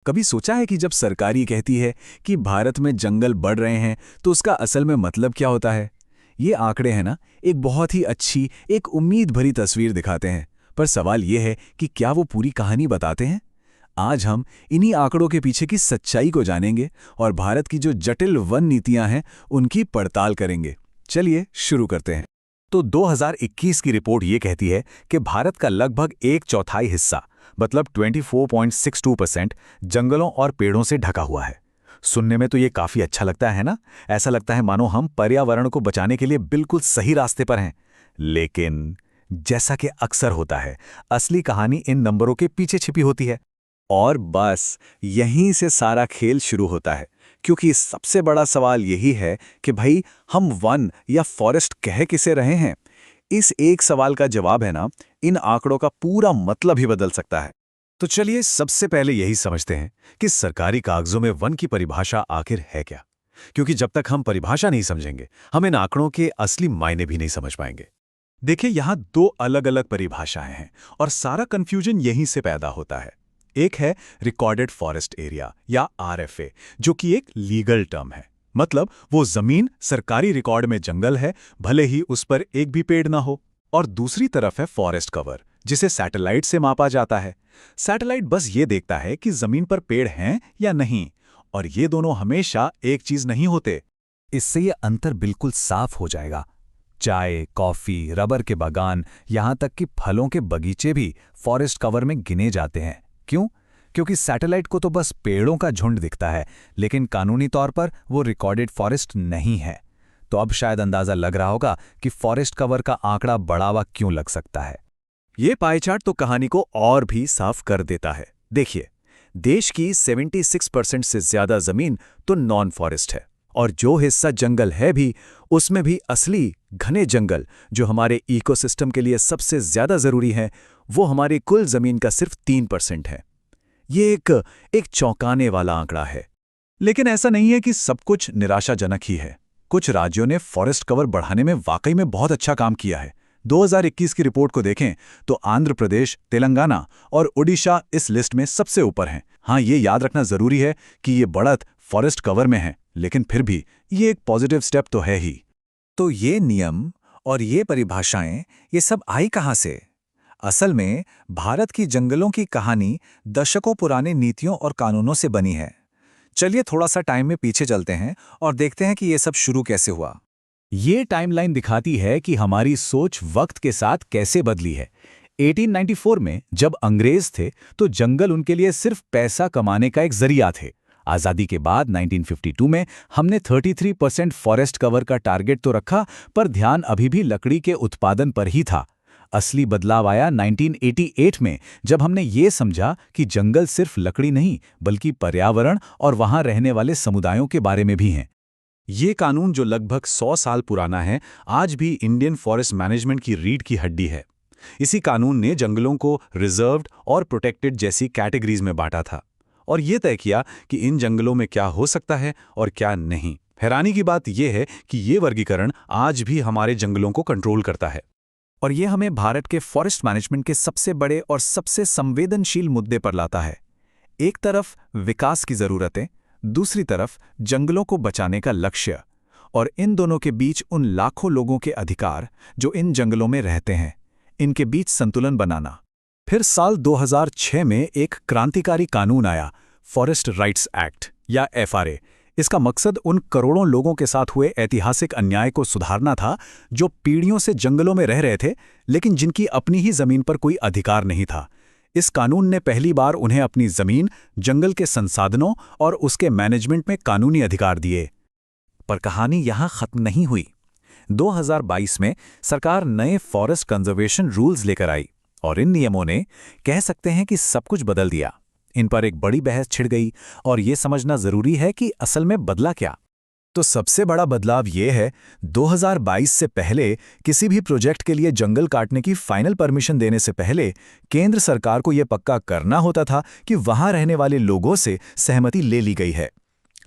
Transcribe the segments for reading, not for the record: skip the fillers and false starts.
कभी सोचा है कि जब सरकार कहती है कि भारत में जंगल बढ़ रहे हैं तो उसका असल में मतलब क्या होता है? ये आंकड़े हैं ना, एक बहुत ही अच्छी, एक उम्मीद भरी तस्वीर दिखाते हैं। पर सवाल ये है कि क्या वो पूरी कहानी बताते हैं? आज हम इन्हीं आंकड़ों के पीछे की सच्चाई को जानेंगे और भारत की जो जटिल वन नीतियां हैं उनकी पड़ताल करेंगे। चलिए शुरू करते हैं। तो 2021 की रिपोर्ट ये कहती है कि भारत का लगभग एक चौथाई हिस्सा, मतलब 24.62% जंगलों और पेड़ों से ढका हुआ है। सुनने में तो ये काफी अच्छा लगता है ना? ऐसा लगता है मानो हम पर्यावरण को बचाने के लिए बिल्कुल सही रास्ते पर हैं। लेकिन जैसा कि अक्सर होता है, असली कहानी इन नंबरों के पीछे छिपी होती है। और बस यहीं से सारा खेल शुरू होता है, क्योंकि सबसे बड़ा सवाल यही है कि भाई हम वन या फॉरेस्ट कह किसे रहे हैं। इस एक सवाल का जवाब है ना, इन आंकड़ों का पूरा मतलब ही बदल सकता है। तो चलिए सबसे पहले यही समझते हैं कि सरकारी कागजों में वन की परिभाषा आखिर है क्या, क्योंकि जब तक हम परिभाषा नहीं समझेंगे हम इन आंकड़ों के असली मायने भी नहीं समझ पाएंगे। देखिए, यहाँ दो अलग अलग परिभाषाएं हैं और सारा कंफ्यूजन यहीं से पैदा होता है। एक है रिकॉर्डेड फॉरेस्ट एरिया या आरएफए, जो कि एक लीगल टर्म है। मतलब वो जमीन सरकारी रिकॉर्ड में जंगल है, भले ही उस पर एक भी पेड़ ना हो। और दूसरी तरफ है फॉरेस्ट कवर, जिसे सैटेलाइट से मापा जाता है। सैटेलाइट बस ये देखता है कि जमीन पर पेड़ हैं या नहीं, और ये दोनों हमेशा एक चीज नहीं होते। इससे ये अंतर बिल्कुल साफ हो जाएगा। चाय, कॉफी, रबर के बागान, यहां तक कि फलों के बगीचे भी फॉरेस्ट कवर में गिने जाते हैं। क्यों? क्योंकि सैटेलाइट को तो बस पेड़ों का झुंड दिखता है, लेकिन कानूनी तौर पर वो रिकॉर्डेड फॉरेस्ट नहीं है। तो अब शायद अंदाजा लग रहा होगा कि फॉरेस्ट कवर का आंकड़ा बढ़ावा क्यों लग सकता है। ये पाई चार्ट तो कहानी को और भी साफ कर देता है। देखिए, देश की 76% से ज्यादा जमीन तो नॉन फॉरेस्ट है, और जो हिस्सा जंगल है भी, उसमें भी असली घने जंगल, जो हमारे इकोसिस्टम के लिए सबसे ज्यादा जरूरी है, वो हमारी कुल जमीन का सिर्फ 3% है। ये एक चौंकाने वाला आंकड़ा है। लेकिन ऐसा नहीं है कि सब कुछ निराशाजनक ही है। कुछ राज्यों ने फॉरेस्ट कवर बढ़ाने में वाकई में बहुत अच्छा काम किया है। 2021 की रिपोर्ट को देखें तो आंध्र प्रदेश, तेलंगाना और ओडिशा इस लिस्ट में सबसे ऊपर हैं। हाँ, ये याद रखना जरूरी है कि ये बढ़त फॉरेस्ट कवर में है, लेकिन फिर भी ये एक पॉजिटिव स्टेप तो है ही। तो ये नियम और ये परिभाषाएं, ये सब आई कहां से? असल में भारत की जंगलों की कहानी दशकों पुराने नीतियों और कानूनों से बनी है। चलिए थोड़ा सा टाइम में पीछे चलते हैं और देखते हैं कि ये सब शुरू कैसे हुआ। ये टाइमलाइन दिखाती है कि हमारी सोच वक्त के साथ कैसे बदली है। 1894 में जब अंग्रेज थे तो जंगल उनके लिए सिर्फ पैसा कमाने का एक जरिया थे। आज़ादी के बाद 1952 में हमने 33% फॉरेस्ट कवर का टारगेट तो रखा, पर ध्यान अभी भी लकड़ी के उत्पादन पर ही था। असली बदलाव आया 1988 में, जब हमने ये समझा कि जंगल सिर्फ लकड़ी नहीं, बल्कि पर्यावरण और वहां रहने वाले समुदायों के बारे में भी हैं। ये कानून, जो लगभग 100 साल पुराना है, आज भी इंडियन फॉरेस्ट मैनेजमेंट की रीढ़ की हड्डी है। इसी कानून ने जंगलों को रिजर्व्ड और प्रोटेक्टेड जैसी कैटेगरीज में बांटा था, और ये तय किया कि इन जंगलों में क्या हो सकता है और क्या नहीं। हैरानी की बात यह है कि ये वर्गीकरण आज भी हमारे जंगलों को कंट्रोल करता है। और ये हमें भारत के फॉरेस्ट मैनेजमेंट के सबसे बड़े और सबसे संवेदनशील मुद्दे पर लाता है। एक तरफ विकास की जरूरतें, दूसरी तरफ जंगलों को बचाने का लक्ष्य, और इन दोनों के बीच उन लाखों लोगों के अधिकार जो इन जंगलों में रहते हैं, इनके बीच संतुलन बनाना। फिर साल 2006 में एक क्रांतिकारी कानून आया, फॉरेस्ट राइट्स एक्ट या एफआरए। इसका मकसद उन करोड़ों लोगों के साथ हुए ऐतिहासिक अन्याय को सुधारना था, जो पीढ़ियों से जंगलों में रह रहे थे, लेकिन जिनकी अपनी ही जमीन पर कोई अधिकार नहीं था। इस कानून ने पहली बार उन्हें अपनी जमीन, जंगल के संसाधनों और उसके मैनेजमेंट में कानूनी अधिकार दिए। पर कहानी यहां खत्म नहीं हुई। 2022 में सरकार नए फॉरेस्ट कंजर्वेशन रूल्स लेकर आई, और इन नियमों ने, कह सकते हैं कि सब कुछ बदल दिया। इन पर एक बड़ी बहस छिड़ गई, और यह समझना जरूरी है कि असल में बदला क्या। तो सबसे बड़ा बदलाव यह है, 2022 से पहले किसी भी प्रोजेक्ट के लिए जंगल काटने की फाइनल परमिशन देने से पहले केंद्र सरकार को यह पक्का करना होता था कि वहां रहने वाले लोगों से सहमति ले ली गई है।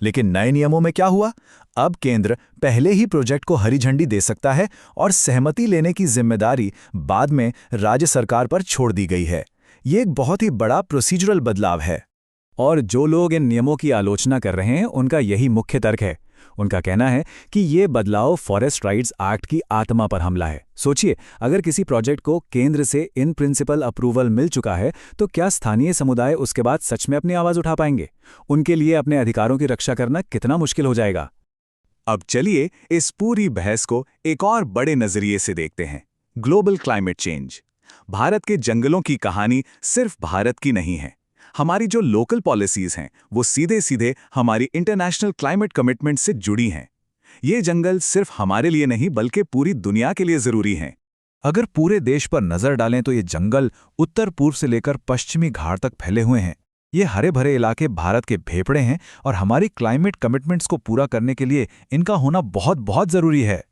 लेकिन नए नियमों में क्या हुआ? अब केंद्र पहले ही प्रोजेक्ट को हरी झंडी दे सकता है, और सहमति लेने की जिम्मेदारी बाद में राज्य सरकार पर छोड़ दी गई है। ये एक बहुत ही बड़ा प्रोसीजरल बदलाव है। और जो लोग इन नियमों की आलोचना कर रहे हैं उनका यही मुख्य तर्क है। उनका कहना है कि ये बदलाव फॉरेस्ट राइट्स एक्ट की आत्मा पर हमला है। सोचिए, अगर किसी प्रोजेक्ट को केंद्र से इन प्रिंसिपल अप्रूवल मिल चुका है तो क्या स्थानीय समुदाय उसके बाद सच में अपनी आवाज उठा पाएंगे? उनके लिए अपने अधिकारों की रक्षा करना कितना मुश्किल हो जाएगा। अब चलिए इस पूरी बहस को एक और बड़े नजरिए से देखते हैं, ग्लोबल क्लाइमेट चेंज। भारत के जंगलों की कहानी सिर्फ भारत की नहीं है। हमारी जो लोकल पॉलिसीज हैं वो सीधे सीधे हमारी इंटरनेशनल क्लाइमेट कमिटमेंट से जुड़ी हैं। ये जंगल सिर्फ हमारे लिए नहीं बल्कि पूरी दुनिया के लिए जरूरी हैं। अगर पूरे देश पर नजर डालें तो ये जंगल उत्तर पूर्व से लेकर पश्चिमी घाट तक फैले हुए हैं। ये हरे भरे इलाके भारत के फेफड़े हैं और हमारी क्लाइमेट कमिटमेंट्स को पूरा करने के लिए इनका होना बहुत बहुत जरूरी है।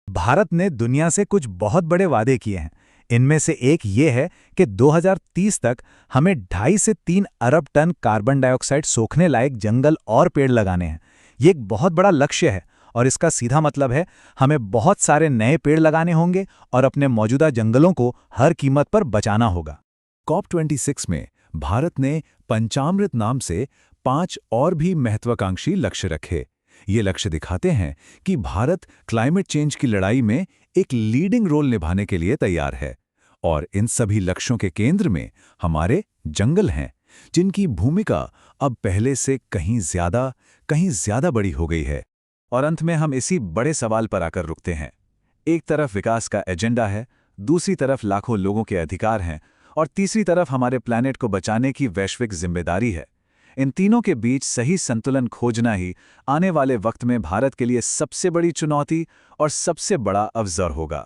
भारत ने दुनिया से कुछ बहुत बड़े वादे किए हैं। इनमें से एक ये है कि 2030 तक हमें 2.5 से 3 अरब टन कार्बन डाइऑक्साइड सोखने लायक जंगल और पेड़ लगाने हैं। ये एक बहुत बड़ा लक्ष्य है और इसका सीधा मतलब है हमें बहुत सारे नए पेड़ लगाने होंगे और अपने मौजूदा जंगलों को हर कीमत पर बचाना होगा। COP26 में भारत ने पंचामृत नाम से 5 और भी महत्वाकांक्षी लक्ष्य रखे। ये लक्ष्य दिखाते हैं कि भारत क्लाइमेट चेंज की लड़ाई में एक लीडिंग रोल निभाने के लिए तैयार है। और इन सभी लक्ष्यों के केंद्र में हमारे जंगल हैं, जिनकी भूमिका अब पहले से कहीं ज्यादा बड़ी हो गई है। और अंत में हम इसी बड़े सवाल पर आकर रुकते हैं। एक तरफ विकास का एजेंडा है, दूसरी तरफ लाखों लोगों के अधिकार हैं और तीसरी तरफ हमारे प्लैनेट को बचाने की वैश्विक जिम्मेदारी है। इन तीनों के बीच सही संतुलन खोजना ही आने वाले वक्त में भारत के लिए सबसे बड़ी चुनौती और सबसे बड़ा अवसर होगा।